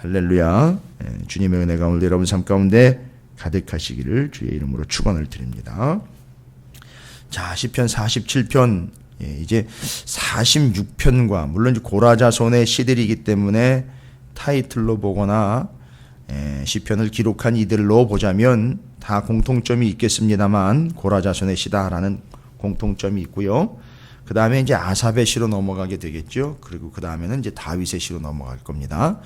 할렐루야. 주님의 은혜가 오늘 여러분 삶 가운데 가득하시기를 주의 이름으로 축원을 드립니다. 자, 시편 47편 이제 46편과 물론 고라자손의 시들이기 때문에 타이틀로 보거나 시편을 기록한 이들로 보자면 다 공통점이 있겠습니다만 고라자손의 시다라는 공통점이 있고요. 그 다음에 이제 아삽의 시로 넘어가게 되겠죠. 그리고 그 다음에는 이제 다윗의 시로 넘어갈 겁니다.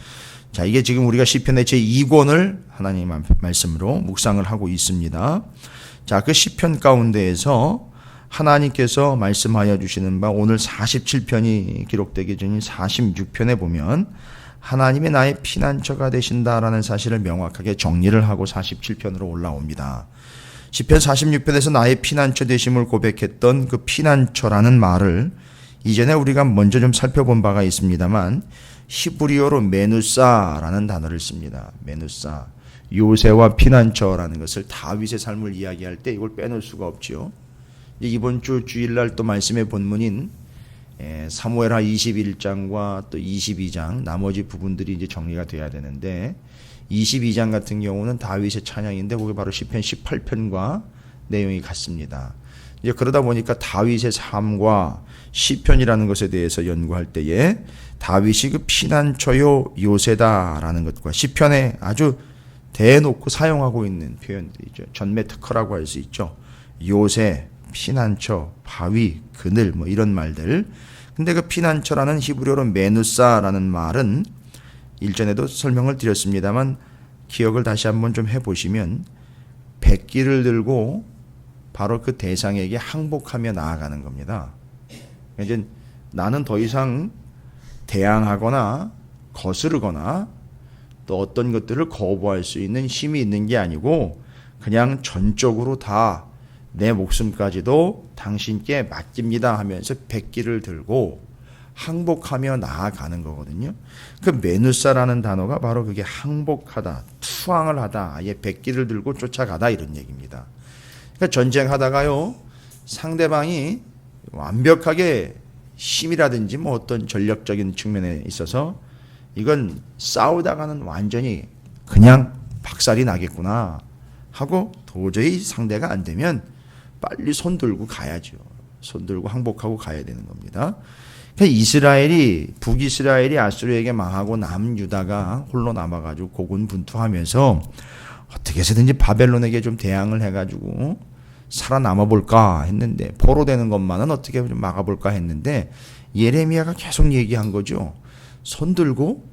자, 이게 지금 우리가 시편의 제2권을 하나님 말씀으로 묵상을 하고 있습니다. 자, 그 시편 가운데에서 하나님께서 말씀하여 주시는 바 오늘 47편이 기록되기 전인 46편에 보면 하나님이 나의 피난처가 되신다라는 사실을 명확하게 정리를 하고 47편으로 올라옵니다. 시편 46편에서 나의 피난처 되심을 고백했던 그 피난처라는 말을 이전에 우리가 먼저 좀 살펴본 바가 있습니다만 히브리어로 메누사라는 단어를 씁니다. 메누사, 요새와 피난처라는 것을 다윗의 삶을 이야기할 때 이걸 빼놓을 수가 없지요. 이번 주 주일날 또 말씀의 본문인 사무엘하 21장과 또 22장 나머지 부분들이 이제 정리가 돼야 되는데 22장 같은 경우는 다윗의 찬양인데 거기 바로 시편 18편과 내용이 같습니다. 이제 그러다 보니까 다윗의 삶과 시편이라는 것에 대해서 연구할 때에 다윗이 그 피난처요 요새다라는 것과 시편에 아주 대놓고 사용하고 있는 표현들이죠. 전매 특허라고 할 수 있죠. 요새, 피난처, 바위, 그늘 뭐 이런 말들. 근데 그 피난처라는 히브리어로 메누사라는 말은 일전에도 설명을 드렸습니다만 기억을 다시 한번 좀 해보시면 백기를 들고 바로 그 대상에게 항복하며 나아가는 겁니다. 이제 나는 더 이상 대항하거나 거스르거나 또 어떤 것들을 거부할 수 있는 힘이 있는 게 아니고 그냥 전적으로 다 내 목숨까지도 당신께 맡깁니다 하면서 백기를 들고 항복하며 나아가는 거거든요. 그 메누사라는 단어가 바로 그게 항복하다, 투항을 하다, 아예 백기를 들고 쫓아가다 이런 얘기입니다. 그러니까 전쟁하다가요 상대방이 완벽하게 힘이라든지 뭐 어떤 전력적인 측면에 있어서 이건 싸우다가는 완전히 그냥 박살이 나겠구나 하고 도저히 상대가 안 되면 빨리 손 들고 가야죠. 손 들고 항복하고 가야 되는 겁니다. 이스라엘이 북이스라엘이 아수르에게 망하고 남유다가 홀로 남아가지고 고군분투하면서 어떻게 해서든지 바벨론에게 좀 대항을 해가지고 살아남아 볼까 했는데 포로되는 것만은 어떻게 좀 막아볼까 했는데 예레미야가 계속 얘기한 거죠. 손 들고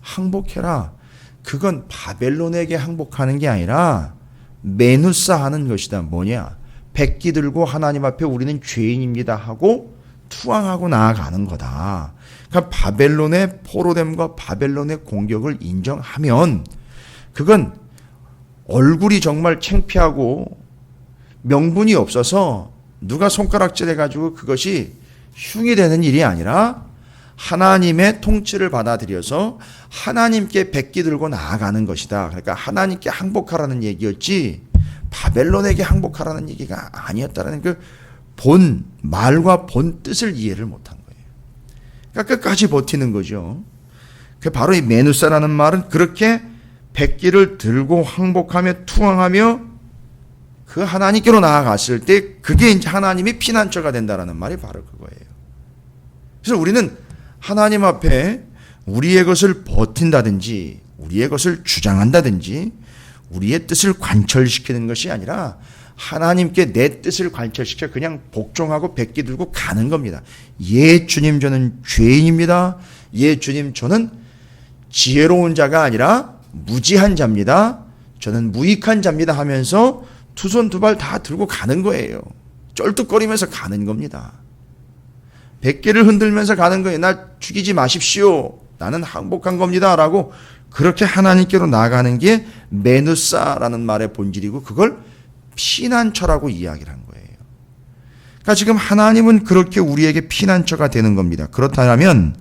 항복해라. 그건 바벨론에게 항복하는 게 아니라 메누사 하는 것이다. 뭐냐? 백기 들고 하나님 앞에 우리는 죄인입니다 하고 투항하고 나아가는 거다. 그러니까 바벨론의 포로됨과 바벨론의 공격을 인정하면 그건 얼굴이 정말 창피하고 명분이 없어서 누가 손가락질 해가지고 그것이 흉이 되는 일이 아니라 하나님의 통치를 받아들여서 하나님께 백기 들고 나아가는 것이다. 그러니까 하나님께 항복하라는 얘기였지 바벨론에게 항복하라는 얘기가 아니었다라는 그 본 말과 본 뜻을 이해를 못한 거예요. 그러니까 끝까지 버티는 거죠. 그 바로 이 메누사라는 말은 그렇게 백기를 들고 항복하며 투항하며 그 하나님께로 나아갔을 때 그게 이제 하나님이 피난처가 된다라는 말이 바로 그거예요. 그래서 우리는 하나님 앞에 우리의 것을 버틴다든지 우리의 것을 주장한다든지 우리의 뜻을 관철시키는 것이 아니라 하나님께 내 뜻을 관철시켜 그냥 복종하고 백기 들고 가는 겁니다. 예 주님 저는 죄인입니다. 예 주님 저는 지혜로운 자가 아니라 무지한 자입니다. 저는 무익한 자입니다 하면서 두 손 두 발 다 들고 가는 거예요. 쩔뚝거리면서 가는 겁니다. 백기를 흔들면서 가는 거예요. 나 죽이지 마십시오. 나는 항복한 겁니다. 라고 그렇게 하나님께로 나아가는 게 메누사라는 말의 본질이고 그걸 피난처라고 이야기를 한 거예요. 그러니까 지금 하나님은 그렇게 우리에게 피난처가 되는 겁니다. 그렇다면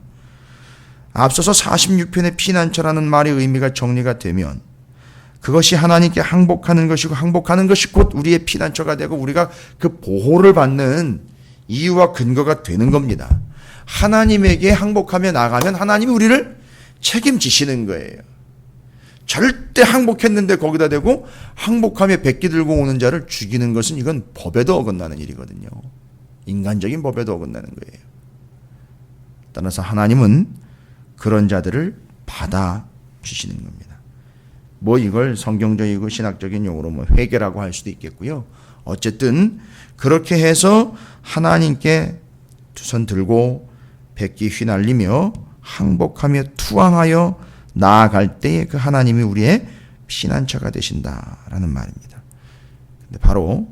앞서서 46편의 피난처라는 말의 의미가 정리가 되면 그것이 하나님께 항복하는 것이고 항복하는 것이 곧 우리의 피난처가 되고 우리가 그 보호를 받는 이유와 근거가 되는 겁니다. 하나님에게 항복하며 나가면 하나님이 우리를 책임지시는 거예요. 절대 항복했는데 거기다 대고 항복하며 백기 들고 오는 자를 죽이는 것은 이건 법에도 어긋나는 일이거든요. 인간적인 법에도 어긋나는 거예요. 따라서 하나님은 그런 자들을 받아주시는 겁니다. 뭐 이걸 성경적이고 신학적인 용어로 뭐 회개라고 할 수도 있겠고요. 어쨌든 그렇게 해서 하나님께 두 손 들고 백기 휘날리며 항복하며 투항하여 나아갈 때에 그 하나님이 우리의 피난처가 되신다라는 말입니다. 근데 바로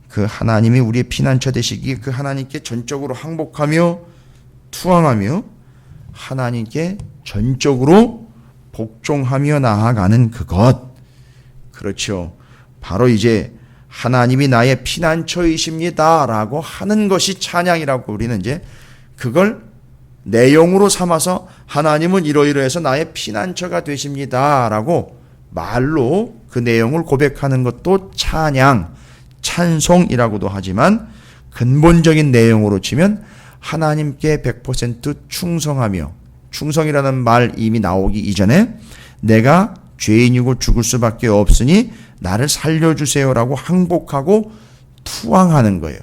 그 하나님이 우리의 피난처 되시기에 그 하나님께 전적으로 항복하며 투항하며 하나님께 전적으로 복종하며 나아가는 그것, 그렇죠. 바로 이제 하나님이 나의 피난처이십니다 라고 하는 것이 찬양이라고 우리는 이제 그걸 내용으로 삼아서 하나님은 이러이러해서 나의 피난처가 되십니다 라고 말로 그 내용을 고백하는 것도 찬양, 찬송이라고도 하지만 근본적인 내용으로 치면 하나님께 100% 충성하며, 충성이라는 말 이미 나오기 이전에 내가 죄인이고 죽을 수밖에 없으니 나를 살려주세요라고 항복하고 투항하는 거예요.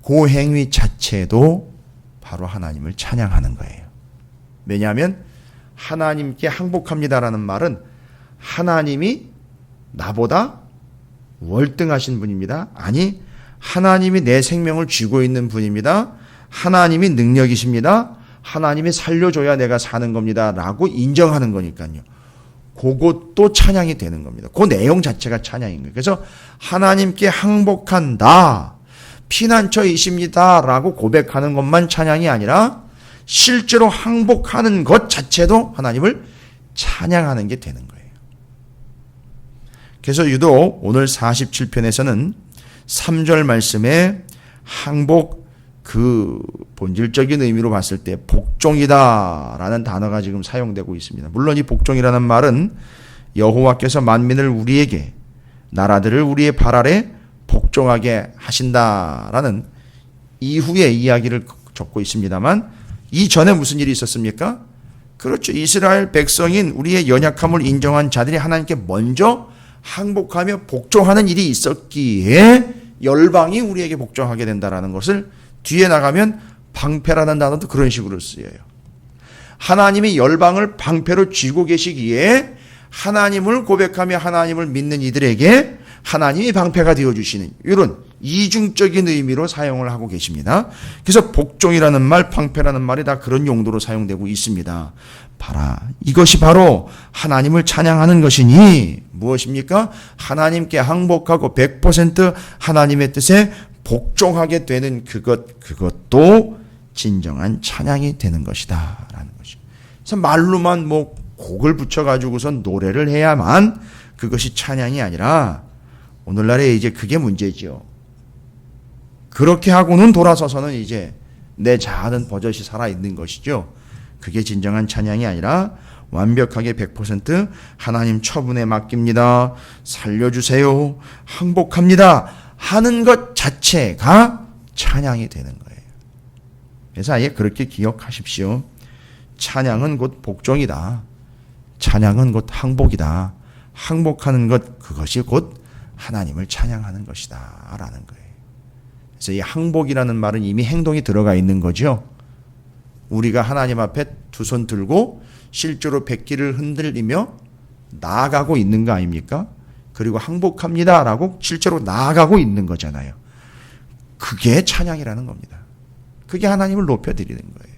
그 행위 자체도 바로 하나님을 찬양하는 거예요. 왜냐하면 하나님께 항복합니다라는 말은 하나님이 나보다 월등하신 분입니다. 아니, 하나님이 내 생명을 쥐고 있는 분입니다. 하나님이 능력이십니다. 하나님이 살려줘야 내가 사는 겁니다 라고 인정하는 거니까요. 그것도 찬양이 되는 겁니다. 그 내용 자체가 찬양인 거예요. 그래서 하나님께 항복한다, 피난처이십니다 라고 고백하는 것만 찬양이 아니라 실제로 항복하는 것 자체도 하나님을 찬양하는 게 되는 거예요. 그래서 유독 오늘 47편에서는 3절 말씀에 항복, 그 본질적인 의미로 봤을 때 복종이다라는 단어가 지금 사용되고 있습니다. 물론 이 복종이라는 말은 여호와께서 만민을 우리에게, 나라들을 우리의 발 아래 복종하게 하신다라는 이후의 이야기를 적고 있습니다만, 이전에 무슨 일이 있었습니까? 그렇죠. 이스라엘 백성인 우리의 연약함을 인정한 자들이 하나님께 먼저 항복하며 복종하는 일이 있었기에 열방이 우리에게 복종하게 된다라는 것을 뒤에 나가면 방패라는 단어도 그런 식으로 쓰여요. 하나님이 열방을 방패로 쥐고 계시기에 하나님을 고백하며 하나님을 믿는 이들에게 하나님이 방패가 되어주시는 이런 이중적인 의미로 사용을 하고 계십니다. 그래서 복종이라는 말, 방패라는 말이 다 그런 용도로 사용되고 있습니다. 봐라, 이것이 바로 하나님을 찬양하는 것이니 무엇입니까? 하나님께 항복하고 100% 하나님의 뜻에 복종하게 되는 그것도 진정한 찬양이 되는 것이다 라는 것이죠. 그래서 말로만 뭐 곡을 붙여가지고선 노래를 해야만 그것이 찬양이 아니라 오늘날에 이제 그게 문제죠. 그렇게 하고는 돌아서서는 이제 내 자아는 버젓이 살아있는 것이죠. 그게 진정한 찬양이 아니라 완벽하게 100% 하나님 처분에 맡깁니다, 살려주세요, 항복합니다 하는 것 자체가 찬양이 되는 거예요. 그래서 아예 그렇게 기억하십시오. 찬양은 곧 복종이다. 찬양은 곧 항복이다. 항복하는 것, 그것이 곧 하나님을 찬양하는 것이다 라는 거예요. 그래서 이 항복이라는 말은 이미 행동이 들어가 있는 거죠. 우리가 하나님 앞에 두 손 들고 실제로 백기를 흔들리며 나아가고 있는 거 아닙니까? 그리고 항복합니다 라고 실제로 나아가고 있는 거잖아요. 그게 찬양이라는 겁니다. 그게 하나님을 높여드리는 거예요.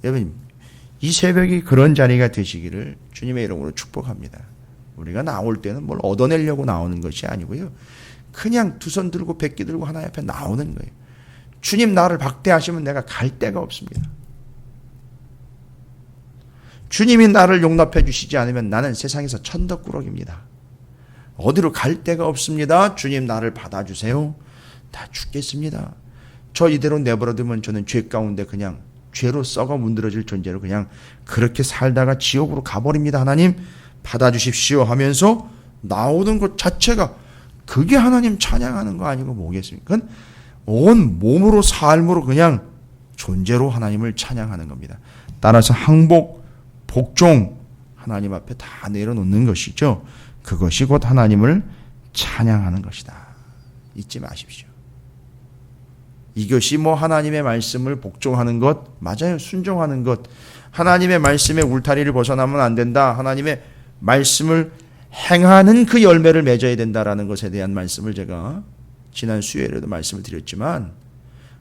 여러분, 이 새벽이 그런 자리가 되시기를 주님의 이름으로 축복합니다. 우리가 나올 때는 뭘 얻어내려고 나오는 것이 아니고요. 그냥 두 손 들고 백기 들고 하나님 앞에 나오는 거예요. 주님 나를 박대하시면 내가 갈 데가 없습니다. 주님이 나를 용납해 주시지 않으면 나는 세상에서 천덕꾸러기입니다. 어디로 갈 데가 없습니다. 주님 나를 받아주세요. 다 죽겠습니다. 저 이대로 내버려두면 저는 죄 가운데 그냥 죄로 썩어 문드러질 존재로 그냥 그렇게 살다가 지옥으로 가버립니다. 하나님 받아주십시오 하면서 나오는 것 자체가 그게 하나님 찬양하는 거 아니고 뭐겠습니까? 그건 온 몸으로 삶으로 그냥 존재로 하나님을 찬양하는 겁니다. 따라서 항복, 복종 하나님 앞에 다 내려놓는 것이죠. 그것이 곧 하나님을 찬양하는 것이다. 잊지 마십시오. 이것이 하나님의 말씀을 복종하는 것, 맞아요. 순종하는 것. 하나님의 말씀에 울타리를 벗어나면 안 된다. 하나님의 말씀을 행하는 그 열매를 맺어야 된다라는 것에 대한 말씀을 제가 지난 수요일에도 말씀을 드렸지만,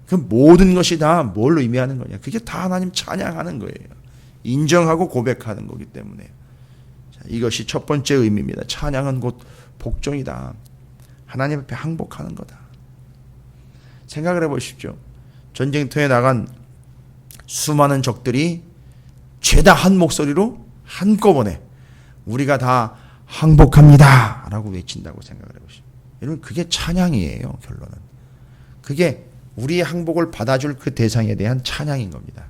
그 모든 것이 다 뭘 의미하는 거냐. 그게 다 하나님 찬양하는 거예요. 인정하고 고백하는 거기 때문에. 자, 이것이 첫 번째 의미입니다. 찬양은 곧 복종이다. 하나님 앞에 항복하는 거다. 생각을 해보십시오. 전쟁터에 나간 수많은 적들이 죄다 한 목소리로 한꺼번에 우리가 다 항복합니다 라고 외친다고 생각을 해보십시오. 여러분, 그게 찬양이에요. 결론은 그게 우리의 항복을 받아줄 그 대상에 대한 찬양인 겁니다.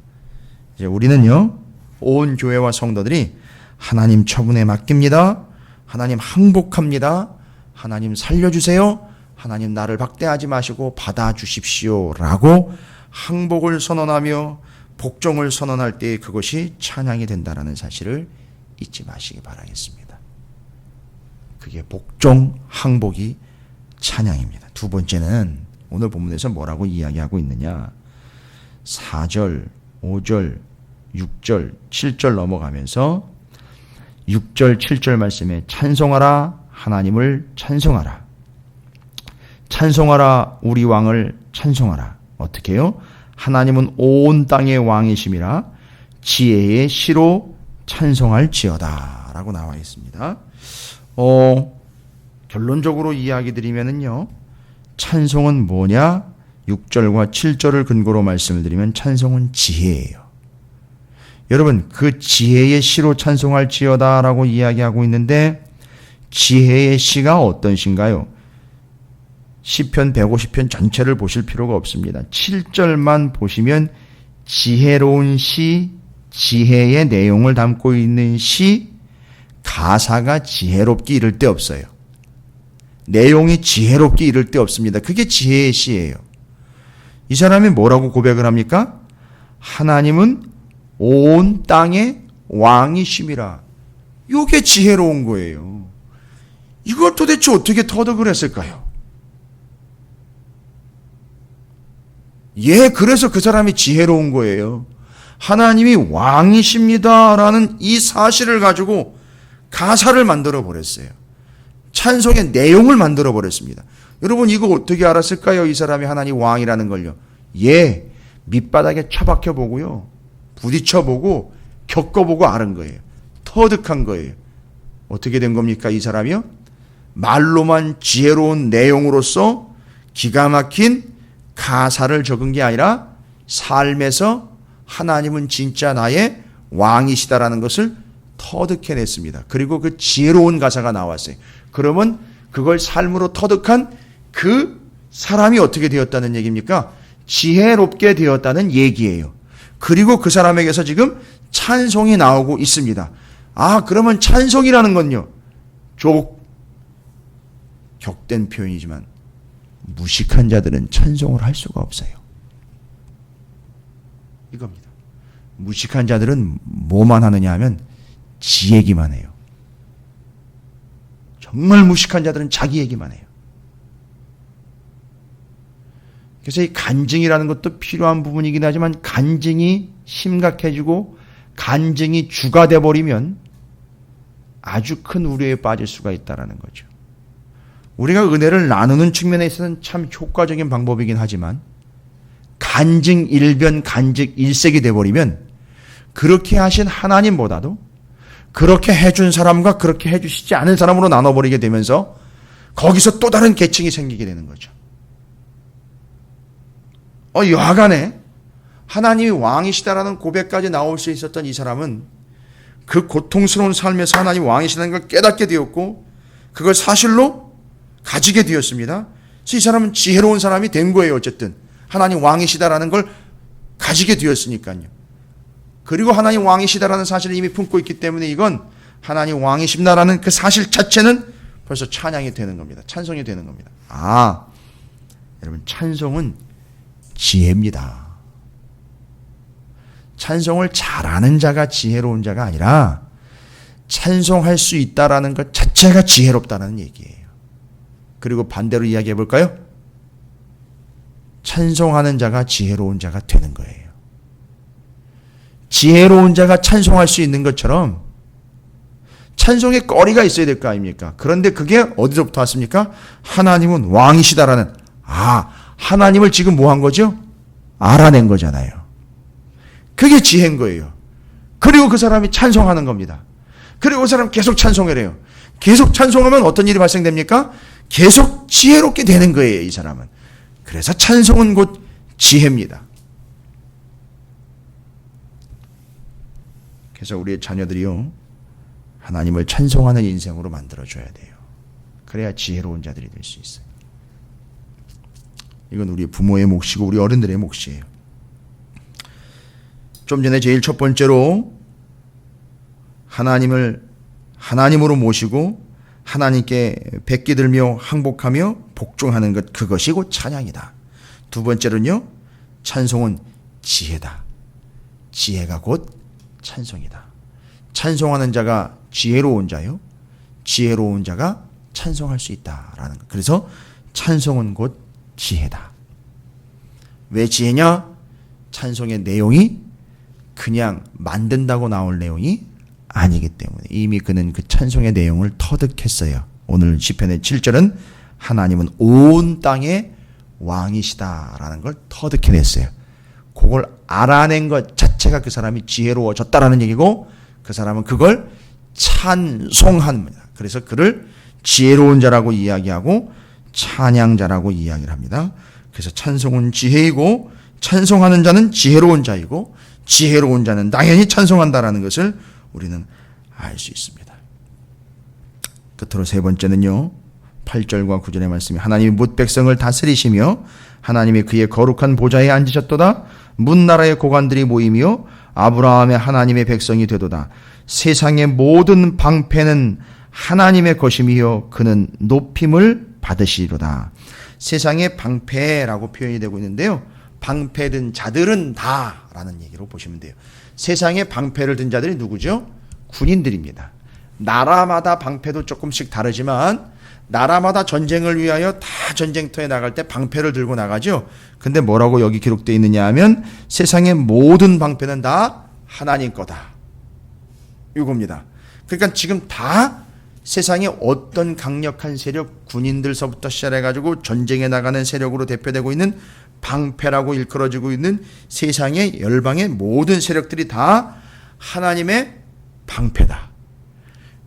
이제 우리는요, 온 교회와 성도들이 하나님 처분에 맡깁니다. 하나님 항복합니다. 하나님 살려주세요. 하나님 나를 박대하지 마시고 받아주십시오 라고 항복을 선언하며 복종을 선언할 때 그것이 찬양이 된다는 사실을 잊지 마시기 바라겠습니다. 그게 복종, 항복이 찬양입니다. 두 번째는 오늘 본문에서 뭐라고 이야기하고 있느냐. 4절, 5절, 6절, 7절 넘어가면서 6절, 7절 말씀에 찬송하라, 하나님을 찬송하라. 찬송하라, 우리 왕을 찬송하라. 어떻게 해요? 하나님은 온 땅의 왕이심이라 지혜의 시로 찬송할지어다 라고 나와 있습니다. 결론적으로 이야기 드리면은요, 찬송은 뭐냐? 6절과 7절을 근거로 말씀을 드리면 찬송은 지혜예요. 여러분, 그 지혜의 시로 찬송할지어다 라고 이야기하고 있는데, 지혜의 시가 어떤 시인가요? 시편 150편 전체를 보실 필요가 없습니다. 7절만 보시면 지혜로운 시, 지혜의 내용을 담고 있는 시, 가사가 지혜롭게 이를 데 없어요. 내용이 지혜롭게 이를 데 없습니다. 그게 지혜의 시예요. 이 사람이 뭐라고 고백을 합니까? 하나님은 온 땅의 왕이심이라. 이게 지혜로운 거예요. 이걸 도대체 어떻게 터득을 했을까요? 그래서 그 사람이 지혜로운 거예요. 하나님이 왕이십니다라는 이 사실을 가지고 가사를 만들어 버렸어요. 찬송의 내용을 만들어 버렸습니다. 여러분, 이거 어떻게 알았을까요? 이 사람이 하나님 왕이라는 걸요. 밑바닥에 처박혀 보고요, 부딪혀 보고 겪어보고 아는 거예요. 터득한 거예요. 어떻게 된 겁니까? 이 사람이요, 말로만 지혜로운 내용으로서 기가 막힌 가사를 적은 게 아니라 삶에서 하나님은 진짜 나의 왕이시다라는 것을 터득해냈습니다. 그리고 그 지혜로운 가사가 나왔어요. 그러면 그걸 삶으로 터득한 그 사람이 어떻게 되었다는 얘기입니까? 지혜롭게 되었다는 얘기예요. 그리고 그 사람에게서 지금 찬송이 나오고 있습니다. 그러면 찬송이라는 건요, 격된 표현이지만 무식한 자들은 찬송을 할 수가 없어요. 이겁니다. 무식한 자들은 뭐만 하느냐 하면 지 얘기만 해요. 정말 무식한 자들은 자기 얘기만 해요. 그래서 이 간증이라는 것도 필요한 부분이긴 하지만, 간증이 심각해지고 간증이 주가 돼버리면 아주 큰 우려에 빠질 수가 있다는 거죠. 우리가 은혜를 나누는 측면에 있어서는 참 효과적인 방법이긴 하지만, 간증 일변, 간증 일색이 돼버리면 그렇게 하신 하나님보다도 그렇게 해준 사람과 그렇게 해주시지 않은 사람으로 나눠버리게 되면서 거기서 또 다른 계층이 생기게 되는 거죠. 여하간에 하나님이 왕이시다라는 고백까지 나올 수 있었던 이 사람은 그 고통스러운 삶에서 하나님 왕이시다는 걸 깨닫게 되었고, 그걸 사실로 가지게 되었습니다. 그래서 이 사람은 지혜로운 사람이 된 거예요. 어쨌든 하나님 왕이시다라는 걸 가지게 되었으니까요. 그리고 하나님 왕이시다라는 사실을 이미 품고 있기 때문에 이건 하나님 왕이십니다라는 그 사실 자체는 벌써 찬양이 되는 겁니다. 찬송이 되는 겁니다. 여러분, 찬송은 지혜입니다. 찬송을 잘하는 자가 지혜로운 자가 아니라 찬송할 수 있다라는 것 자체가 지혜롭다는 얘기예요. 그리고 반대로 이야기해 볼까요? 찬송하는 자가 지혜로운 자가 되는 거예요. 지혜로운 자가 찬송할 수 있는 것처럼 찬송의 거리가 있어야 될 거 아닙니까? 그런데 그게 어디서부터 왔습니까? 하나님은 왕이시다라는, 하나님을 지금 뭐 한 거죠? 알아낸 거잖아요. 그게 지혜인 거예요. 그리고 그 사람이 찬송하는 겁니다. 그리고 그 사람 계속 찬송을 해요. 계속 찬송하면 어떤 일이 발생됩니까? 계속 지혜롭게 되는 거예요, 이 사람은. 그래서 찬송은 곧 지혜입니다. 그래서 우리의 자녀들이요, 하나님을 찬송하는 인생으로 만들어줘야 돼요. 그래야 지혜로운 자들이 될 수 있어요. 이건 우리 부모의 몫이고 우리 어른들의 몫이에요. 좀 전에 제일 첫 번째로 하나님으로 모시고 하나님께 백기 들며 항복하며 복종하는 것, 그것이 곧 찬양이다. 두 번째로는요, 찬송은 지혜다. 지혜가 곧 찬송이다. 찬송하는 자가 지혜로운 자요, 지혜로운 자가 찬송할 수 있다라는 것. 그래서 찬송은 곧 지혜다. 왜 지혜냐? 찬송의 내용이 그냥 만든다고 나올 내용이 아니기 때문에 이미 그는 그 찬송의 내용을 터득했어요. 오늘 시편의 7절은 하나님은 온 땅의 왕이시다라는 걸 터득해냈어요. 그걸 알아낸 것 자체가 그 사람이 지혜로워졌다라는 얘기고, 그 사람은 그걸 찬송하는 겁니다. 그래서 그를 지혜로운 자라고 이야기하고 찬양자라고 이야기를 합니다. 그래서 찬송은 지혜이고 찬송하는 자는 지혜로운 자이고 지혜로운 자는 당연히 찬송한다라는 것을 우리는 알 수 있습니다. 끝으로 세 번째는요, 8절과 9절의 말씀이 하나님이 뭇 백성을 다스리시며 하나님이 그의 거룩한 보좌에 앉으셨도다. 뭇 나라의 고관들이 모이며 아브라함의 하나님의 백성이 되도다. 세상의 모든 방패는 하나님의 것이며 그는 높임을 받으시리로다. 세상의 방패라고 표현이 되고 있는데요, 방패든 자들은 다라는 얘기로 보시면 돼요. 세상에 방패를 든 자들이 누구죠? 군인들입니다. 나라마다 방패도 조금씩 다르지만 나라마다 전쟁을 위하여 다 전쟁터에 나갈 때 방패를 들고 나가죠. 근데 뭐라고 여기 기록되어 있느냐 하면 세상의 모든 방패는 다 하나님 거다, 이겁니다. 그러니까 지금 다 세상에 어떤 강력한 세력, 군인들서부터 시작해가지고 전쟁에 나가는 세력으로 대표되고 있는 방패라고 일컬어지고 있는 세상의 열방의 모든 세력들이 다 하나님의 방패다.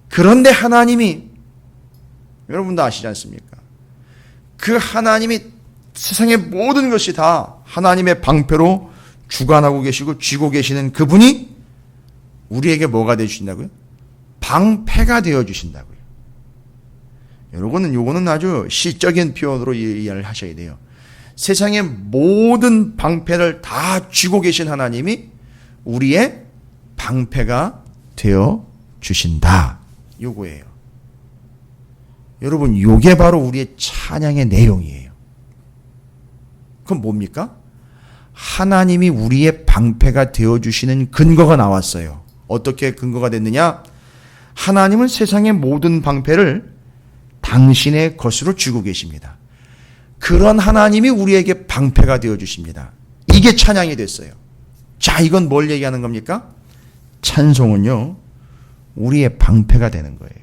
그런데 하나님이, 여러분도 아시지 않습니까? 그 하나님이 세상의 모든 것이 다 하나님의 방패로 주관하고 계시고 쥐고 계시는 그분이 우리에게 뭐가 되어주신다고요? 방패가 되어주신다고요. 요거는 아주 시적인 표현으로 이해를 하셔야 돼요. 세상의 모든 방패를 다 쥐고 계신 하나님이 우리의 방패가 되어 주신다, 요거예요. 여러분, 요게 바로 우리의 찬양의 내용이에요. 그럼 뭡니까? 하나님이 우리의 방패가 되어 주시는 근거가 나왔어요. 어떻게 근거가 됐느냐? 하나님은 세상의 모든 방패를 당신의 것으로 쥐고 계십니다. 그런 하나님이 우리에게 방패가 되어 주십니다. 이게 찬양이 됐어요. 자, 이건 뭘 얘기하는 겁니까? 찬송은요, 우리의 방패가 되는 거예요.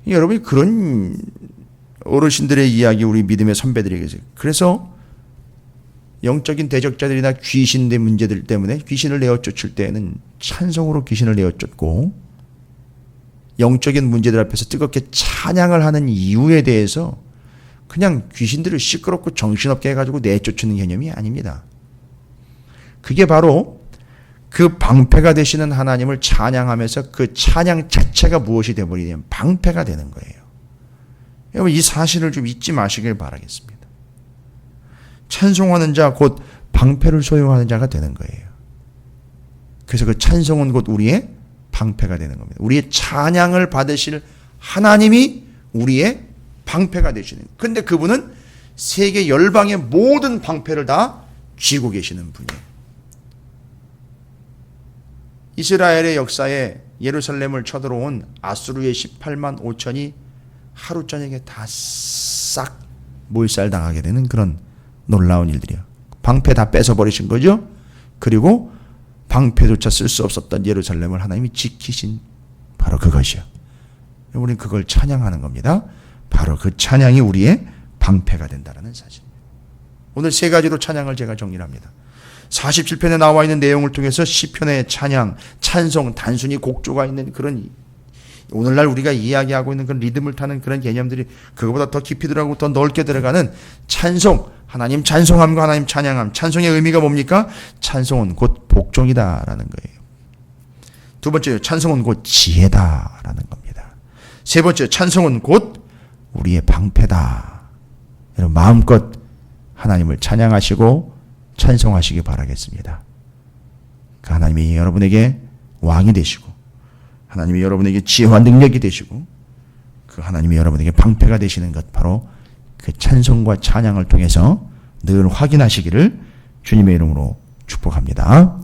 여러분이 그런 어르신들의 이야기, 우리 믿음의 선배들에게 계세요. 그래서 영적인 대적자들이나 귀신의 문제들 때문에 귀신을 내어 쫓을 때에는 찬송으로 귀신을 내어 쫓고, 영적인 문제들 앞에서 뜨겁게 찬양을 하는 이유에 대해서 그냥 귀신들을 시끄럽고 정신없게 해가지고 내쫓는 개념이 아닙니다. 그게 바로 그 방패가 되시는 하나님을 찬양하면서 그 찬양 자체가 무엇이 되어버리냐면 방패가 되는 거예요. 여러분, 이 사실을 좀 잊지 마시길 바라겠습니다. 찬송하는 자 곧 방패를 소유하는 자가 되는 거예요. 그래서 그 찬송은 곧 우리의 방패가 되는 겁니다. 우리의 찬양을 받으실 하나님이 우리의 방패가 되시는. 근데 그분은 세계 열방의 모든 방패를 다 쥐고 계시는 분이에요. 이스라엘의 역사에 예루살렘을 쳐들어온 아수르의 18만 5천이 하루 저녁에 다 싹 몰살당하게 되는 그런 놀라운 일들이요. 방패 다 뺏어버리신 거죠. 그리고 방패조차 쓸 수 없었던 예루살렘을 하나님이 지키신 바로 그것이요. 우리는 그걸 찬양하는 겁니다. 바로 그 찬양이 우리의 방패가 된다는 사실입니다. 오늘 세 가지로 찬양을 제가 정리합니다. 47편에 나와 있는 내용을 통해서 시편의 찬양, 찬송, 단순히 곡조가 있는 그런 오늘날 우리가 이야기하고 있는 그런 리듬을 타는 그런 개념들이 그거보다 더 깊이 들어가고 더 넓게 들어가는 찬송, 하나님 찬송함과 하나님 찬양함. 찬송의 의미가 뭡니까? 찬송은 곧 복종이다라는 거예요. 두 번째, 찬송은 곧 지혜다라는 겁니다. 세 번째, 찬송은 곧 우리의 방패다. 여러분 마음껏 하나님을 찬양하시고 찬송하시기 바라겠습니다. 그 하나님이 여러분에게 왕이 되시고 하나님이 여러분에게 지혜와 능력이 되시고 그 하나님이 여러분에게 방패가 되시는 것 바로 그 찬송과 찬양을 통해서 늘 확인하시기를 주님의 이름으로 축복합니다.